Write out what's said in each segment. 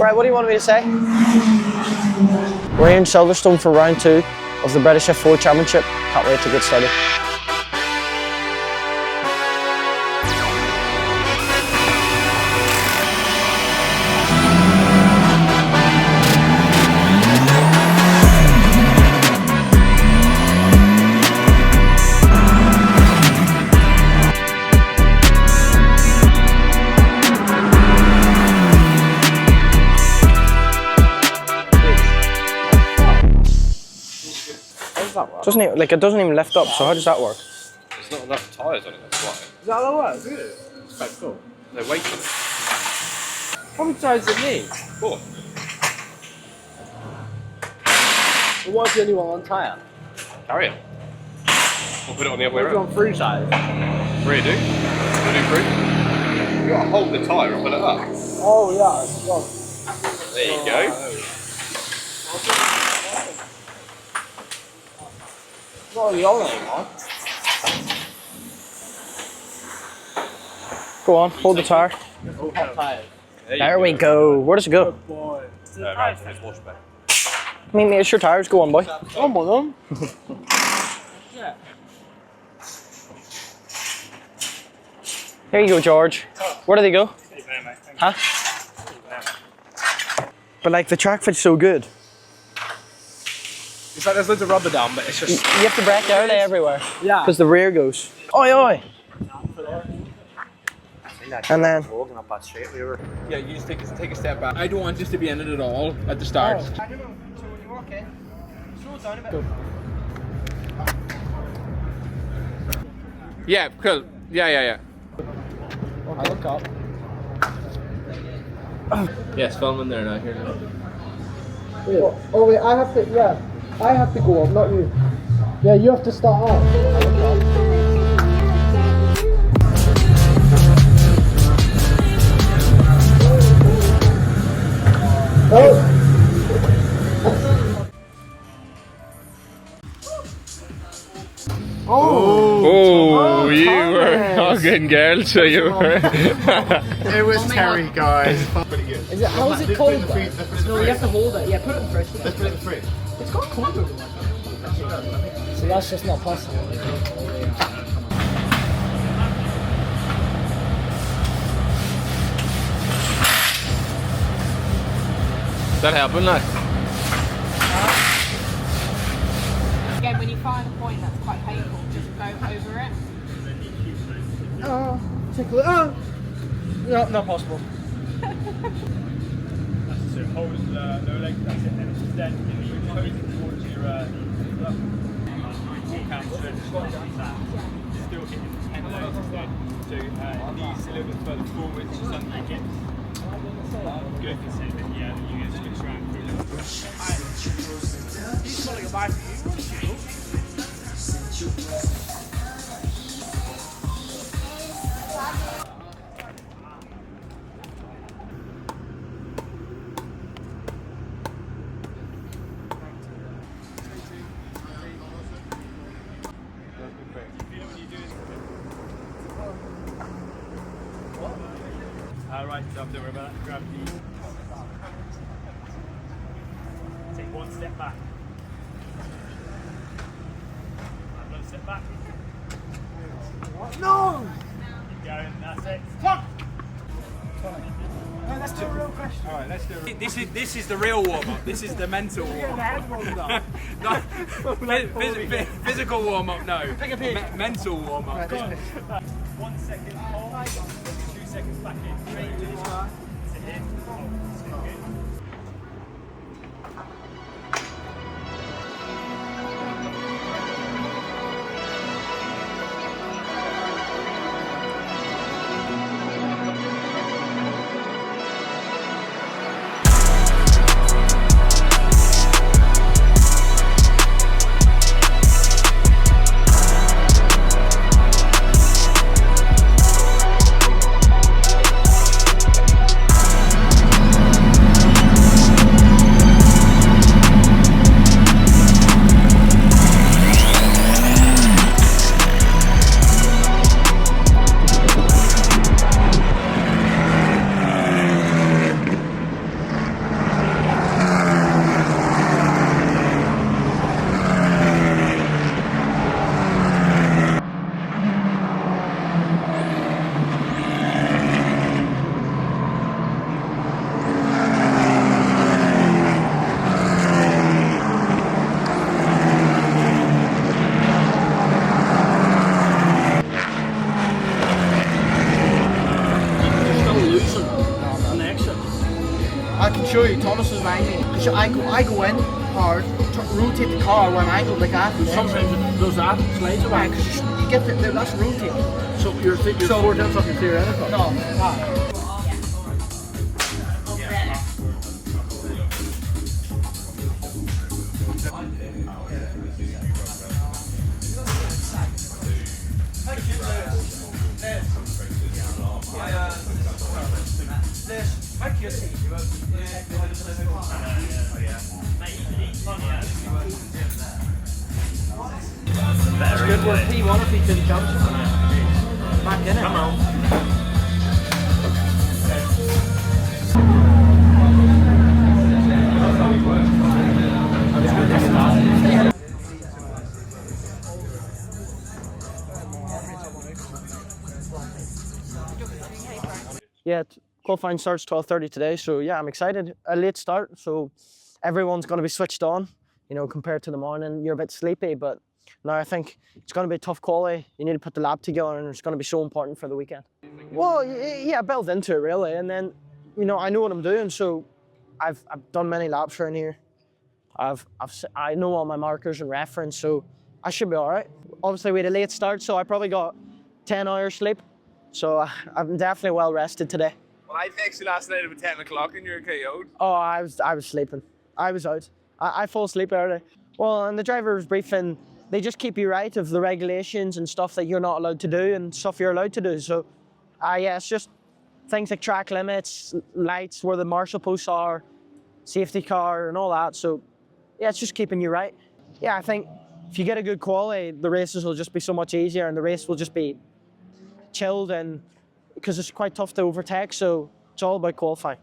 Right, what do you want me to say? We're here in Silverstone for round 2 of the British F4 Championship. Can't wait to get started. Doesn't it, like, it doesn't even lift up, so how does that work? There's not enough tyres on it, that's why. Is that how that works? Really? It's quite cool. No weight on it. How many tyres does it need? 4. Well, what's the only one tyre? Carry it. We'll put it on the other way Maybe around. on 3 tyres. 3 do? We'll do 3. You've got to hold the tyre and put it up. Oh, yeah. Well, There you go. not really on anymore. Go on, hold the tire. Hot tyres. There we go. Where does it go? Good boy. Right, it's wash back. Meet me, it's your tires. Go on, boy. Come on, them. Yeah. Here you go, George. Where do they go? Huh? But like, the track fit's so good. It's like there's loads of rubber down, but it's just... You have to break out everywhere. Yeah. Because the rear goes. Oi, oi. And then... Yeah, you just take a step back. I don't want just to be in it at all at the start. I don't know. So when you walk in, slow down a bit. Yeah, cool. Yeah. I look up. Yes, filming there now. Here. Oh wait, I have to, yeah. I have to go up, not you. Yeah, you have to start off. Oh, you were hugging, girl, so you were. It was Terry, guys. Pretty good. Is it, how is it cold? No, You have to hold it. Yeah, put it in the fridge. Let's put it in the fridge. It's got cold over it. So that's just not possible. That happened, like. Again, when you find a point that's quite painful, just go over it. Oh, tickle it. Oh! No, not possible. That's it. Hold no leg. That's it. And it's just then you pose it towards your walk out so just like that. Still hitting the 10 legs instead. So knees a little bit further forward, just under your hips. Good. Yeah, you get switch around. He's calling a bike for you. Right, so don't worry about that. Grab the. Take one step back. Another step back. No! Keep going, that's it. No, that's the real question. Alright, let's do it. This is the real warm-up. This is the mental warm-up. No, physical warm-up, no. Mental warm-up. 1 second hold, 2 seconds back in. 3, 2, 1. To hit. Hold. Okay. So I go in hard, rotate the car one angle like that. Sometimes it does that, slides it back. You get that's rotate. So you're 4 tenths off your theoretical. No, That's good work. P1 if he couldn't jump. Back in it. Come on. Yeah, qualifying starts 12:30 today, so yeah, I'm excited. A late start, so everyone's going to be switched on. You know, compared to the morning, you're a bit sleepy, but no, I think it's going to be a tough quality. You need to put the lap together, and it's going to be so important for the weekend. Well, yeah, build into it really, and then, you know, I know what I'm doing, so I've done many laps around here. I know all my markers and reference, so I should be all right. Obviously, we had a late start, so I probably got 10 hours sleep. So I'm definitely well rested today. Well, I texted you last night about 10 o'clock and you're KO'd. Oh, I was sleeping. I was out. I fall asleep early. Well, and the driver's briefing, they just keep you right of the regulations and stuff that you're not allowed to do and stuff you're allowed to do. So, yeah, it's just things like track limits, lights, where the marshal posts are, safety car and all that. So, yeah, it's just keeping you right. Yeah, I think if you get a good quality, the races will just be so much easier and the race will just be chilled, and because it's quite tough to overtake, so it's all about qualifying.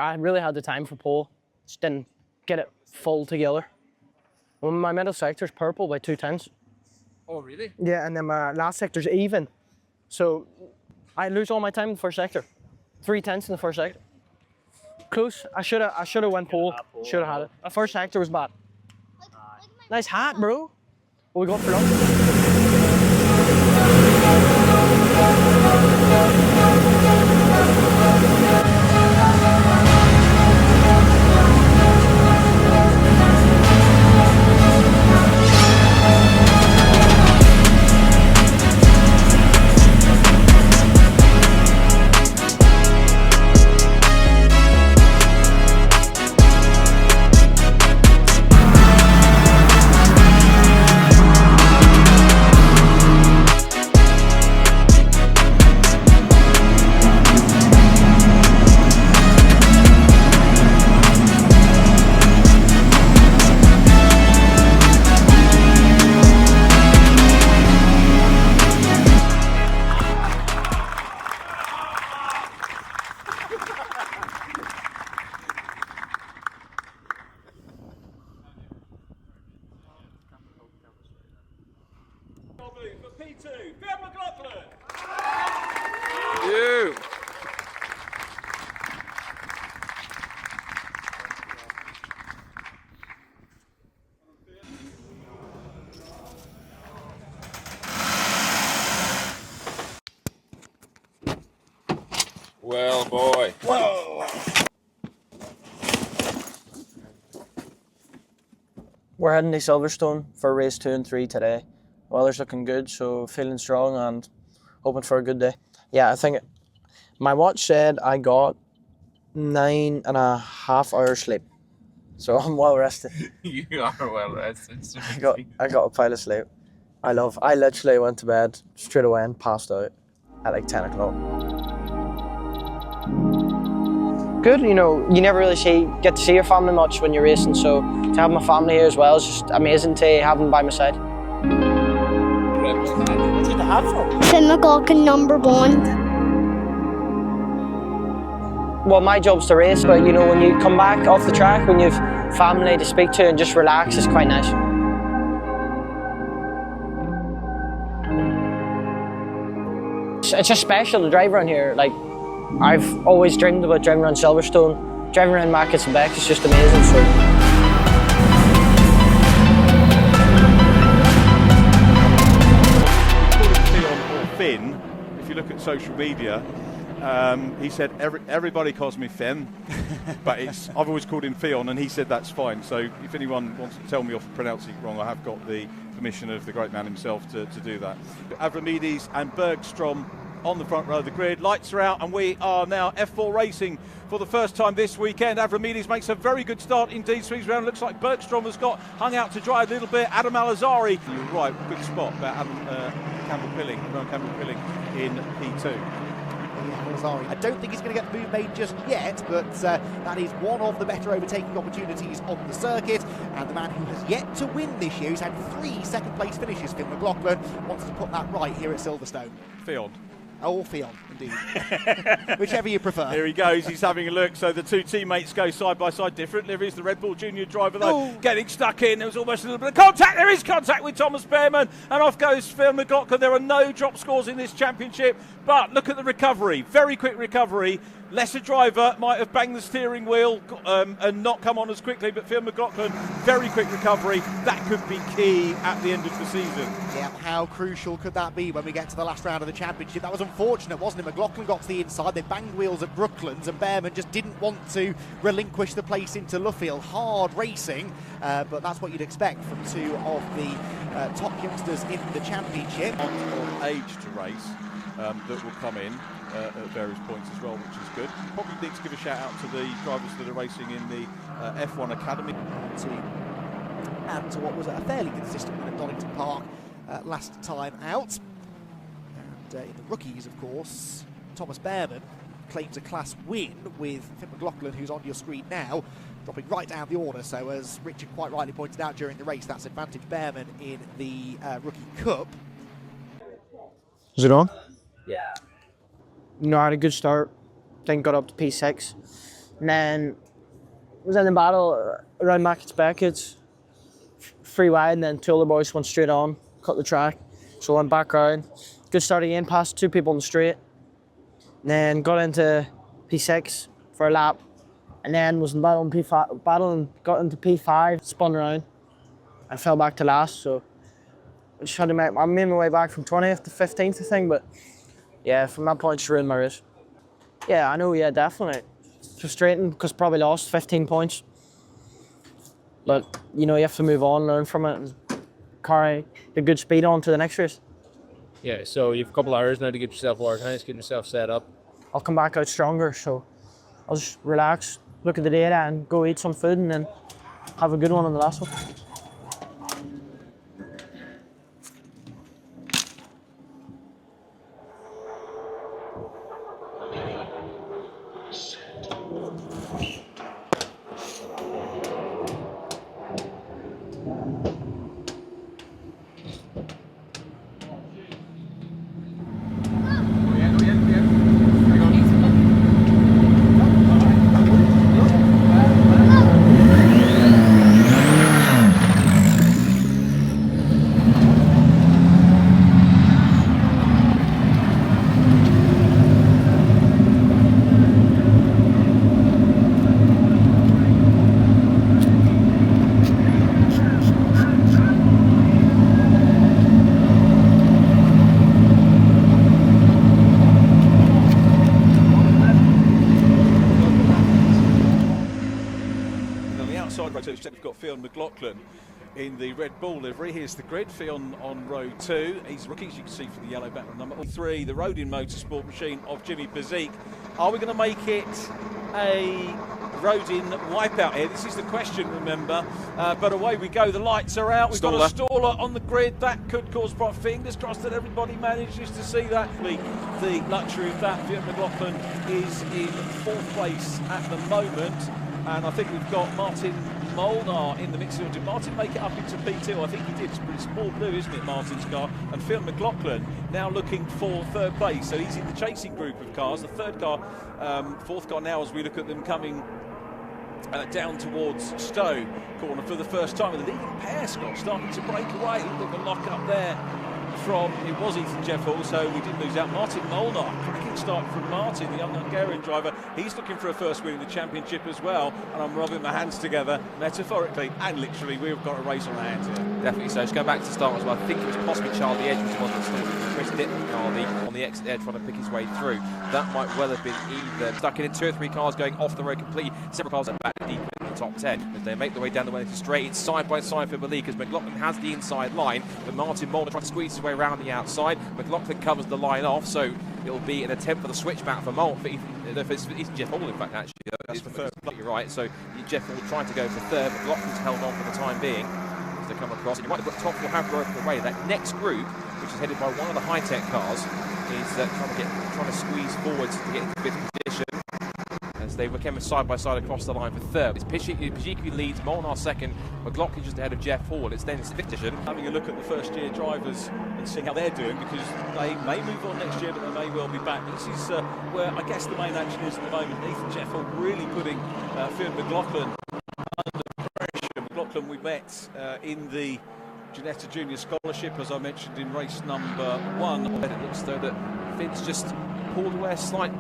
I really had the time for pole, just didn't get it full together. Well, my middle sector's purple by 2 tenths. Oh, really? Yeah, and then my last sector's even. So I lose all my time in the first sector. 3 tenths in the first sector. Close. I should have went pole. Should have had it. The first sector was bad. Nice hat, bro. What we got for lunch? Well, boy. We're heading to Silverstone for race 2 and 3 today. Weather's looking good, so feeling strong and hoping for a good day. Yeah, I think my watch said I got 9.5 hours sleep, so I'm well rested. You are well rested. I got a pile of sleep. I literally went to bed straight away and passed out at like 10 o'clock. Good, you know, you never really get to see your family much when you're racing, so to have my family here as well is just amazing to have them by my side. Finn McLaughlin, number 1. Well, my job's to race, but you know, when you come back off the track, when you've family to speak to and just relax, it's quite nice. It's just special to drive around here. Like, I've always dreamed about driving around Silverstone. Driving around Markets and Becks is just amazing. So. Fionn, if you look at social media, he said everybody calls me Fionn, but I've always called him Fionn, and he said that's fine. So if anyone wants to tell me off for pronouncing it wrong, I have got the permission of the great man himself to do that. Avramidis and Bergstrom on the front row of the grid. Lights are out, and we are now F4 racing for the first time this weekend. Avramidis makes a very good start indeed, swings around. Looks like Bergstrom has got hung out to dry a little bit. Adam Alazari, you're right, good spot about Adam Campbell-Pilling in P2. I don't think he's going to get the move made just yet, but that is one of the better overtaking opportunities on the circuit, and the man who has yet to win this year, who's had 3 second-place finishes, Finn McLaughlin, wants to put that right here at Silverstone. Fionn. Oh, Fionn, indeed. Whichever you prefer. Here he goes, he's having a look. So the two teammates go side by side, different liveries. The Red Bull Junior driver, though, getting stuck in. There was almost a little bit of contact. There is contact with Thomas Behrman, and off goes Fionn McLaughlin. There are no drop scores in this championship, but look at the recovery. Very quick recovery. Lesser driver might have banged the steering wheel and not come on as quickly, but Fionn McLaughlin, very quick recovery. That could be key at the end of the season. Yeah, how crucial could that be when we get to the last round of the championship? That was unfortunate, wasn't it? McLaughlin got to the inside, they banged wheels at Brooklands, and Behrman just didn't want to relinquish the place into Luffield. Hard racing, but that's what you'd expect from two of the top youngsters in the championship. Of age to race that will come in at various points as well, which is good. Probably need to give a shout out to the drivers that are racing in the F1 Academy. To add to what was a fairly consistent win at Donington Park last time out. And in the rookies, of course, Thomas Behrman claims a class win with Finn McLaughlin, who's on your screen now, dropping right down the order. So as Richard quite rightly pointed out during the race, that's advantage Behrman in the Rookie Cup. Is it on? Yeah. You know, I had a good start, then got up to P6, and then was in the battle around Beckett, free wide, and then two other boys went straight on, cut the track, so I went back round. Good start again, passed two people on the straight, and then got into P6 for a lap, and then was in battle in P5, and got into P5, spun around, and fell back to last, so I just had to I made my way back from 20th to 15th, I think, but yeah, from that point, just ruined my race. Yeah, I know, yeah, definitely. It's frustrating because probably lost 15 points. But, you know, you have to move on, learn from it, and carry the good speed on to the next race. Yeah, so you have a couple hours now to get yourself organised, get yourself set up. I'll come back out stronger, so I'll just relax, look at the data, and go eat some food, and then have a good one on the last one. first check, we've got Fionn McLaughlin in the Red Bull livery. Here's the grid. Fionn on row 2. He's rookie, as you can see from the yellow background. Number 3, the Rodin Motorsport machine of Jimmy Bezique. Are we going to make it a Rodin wipeout here? This is the question, remember. But away we go. The lights are out. We've got a staller on the grid. That could cause problems. Fingers crossed that everybody manages to see that. The luxury of that, Fionn McLaughlin is in 4th place at the moment. And I think we've got Martin Molnar in the mix. Did Martin make it up into P2? I think he did. It's pretty small blue, isn't it, Martin's car? And Fionn McLaughlin now looking for 3rd place. So he's in the chasing group of cars. The 3rd car, 4th car now as we look at them coming down towards Stowe corner for the first time. And the leading pair, Scott, starting to break away. A little bit of a lock up there from, it was Ethan Jeff Hall, so we did lose out. Martin Molnar, cracking start from Martin, the young Hungarian driver. He's looking for a first win in the championship as well, and I'm rubbing my hands together, metaphorically and literally. We've got a race on our hands here. Definitely so. Just go back to the start as well. I think it was possibly Charlie Edge, which was Chris Dittman on the exit there trying to pick his way through. That might well have been either stuck in 2 or 3 cars going off the road completely. Several cars are back deep in the top 10 as they make their way down the Wellington straight. It's side by side for Malik as McLaughlin has the inside line, but Martin Molnar trying to squeeze his way around the outside. McLaughlin covers the line off, so it'll be an attempt for the switchback for Molt. It's Jeff Hall, in fact, actually. That's the third. You're right. So Jeff Hall trying to go for 3rd. McLaughlin's held on for the time being as they come across. And you might have got top will have broken away. That next group, which is headed by one of the Hitech cars, is trying to squeeze forwards to get into 5th position. As they came side by side across the line for 3rd. It's Pajiki leads, Molnar 2nd, McLaughlin just ahead of Jeff Hall. It's then 5th position. Having a look at the first year drivers and seeing how they're doing, because they may move on next year, but they may well be back. This is where I guess the main action is at the moment. Ethan Jeff Hall really putting Fionn McLaughlin under pressure. McLaughlin we met in the Ginetta Junior Scholarship, as I mentioned in race number 1. But it looks though that Finn's just pulled away a slight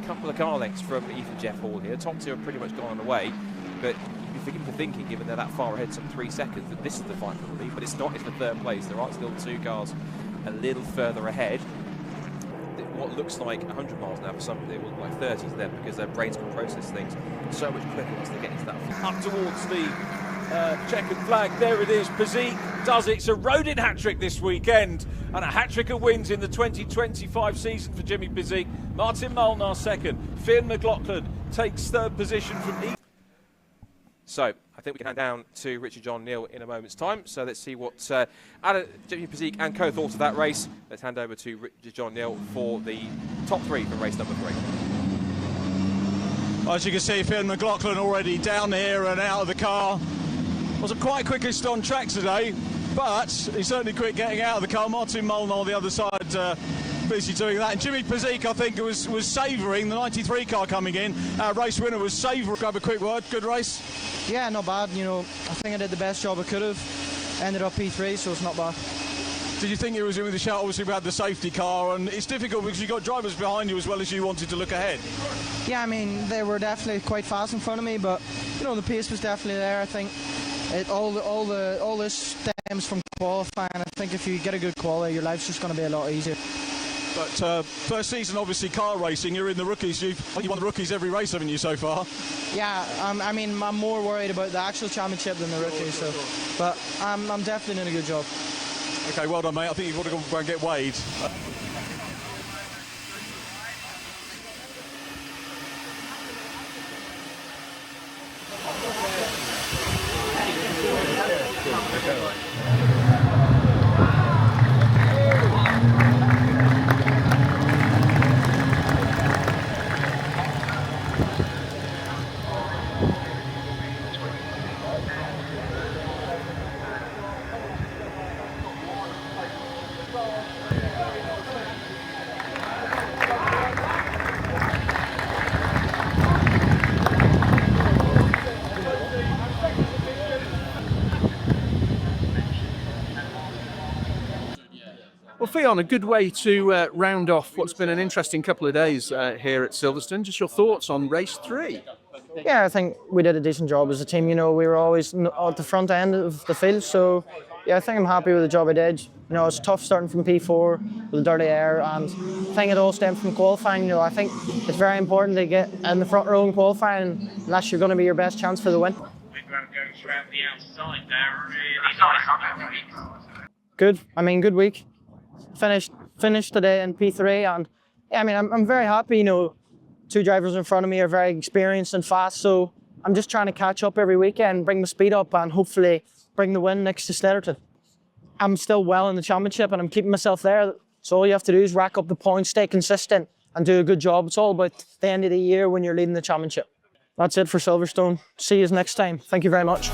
couple of car lengths from Ethan Jeff Hall here. Top 2 are pretty much gone away, but you'd be thinking, given they're that far ahead, some 3 seconds, that this is the fight for the lead, but it's not. It's for 3rd place. There are still 2 cars a little further ahead. What looks like 100 miles now for some, it will look like 30 to them because their brains can process things so much quicker once they get into that. Up towards the checkered flag, there it is. Bezique does it. It's a Rodin hat-trick this weekend, and a hat-trick of wins in the 2025 season for Jimmy Bezique. Martin Molnar 2nd. Fionn McLaughlin takes 3rd position from Ethan. So I think we can hand down to Richard John Neal in a moment's time. So let's see what Jimmy Bezique and co thought of that race. Let's hand over to Richard John Neal for the top 3 for race number 3. As you can see, Fionn McLaughlin already down here and out of the car. Wasn't quite quickest on track today, but he's certainly quick getting out of the car. Martin Molnar on the other side, busy doing that. And Jimmy Bezique, I think, was savouring the 93 car coming in. Our race winner was savouring. Grab a quick word. Good race. Yeah, not bad. You know, I think I did the best job I could have. Ended up P3, so it's not bad. Did you think you was in with the shout? Obviously, we had the safety car, and it's difficult because you've got drivers behind you as well as you wanted to look ahead. Yeah, I mean, they were definitely quite fast in front of me, but you know, the pace was definitely there. I think all this stems from qualifying. I think if you get a good quality, your life's just going to be a lot easier. But first season, obviously, car racing. You're in the rookies. You won the rookies every race, haven't you, so far? Yeah, I mean, I'm more worried about the actual championship than the rookies. So, but I'm definitely doing a good job. Okay, well done, mate. I think you've got to go and get weighed. Well, Fionn, a good way to round off what's been an interesting couple of days here at Silverstone. Just your thoughts on race 3? Yeah, I think we did a decent job as a team. You know, we were always at the front end of the field, so yeah, I think I'm happy with the job I did. You know, it's tough starting from P4 with dirty air, and I think it all stemmed from qualifying. You know, I think it's very important to get in the front row in qualifying, unless you're going to be your best chance for the win. goes around the outside there. Really nice. Good. I mean, good week. Finished today in P3, and yeah, I mean, I'm very happy. You know, 2 drivers in front of me are very experienced and fast, so I'm just trying to catch up every weekend, bring the speed up, and hopefully bring the win next to Sletterton. I'm still well in the championship, and I'm keeping myself there. So all you have to do is rack up the points, stay consistent, and do a good job. It's all about the end of the year when you're leading the championship. That's it for Silverstone. See you next time. Thank you very much.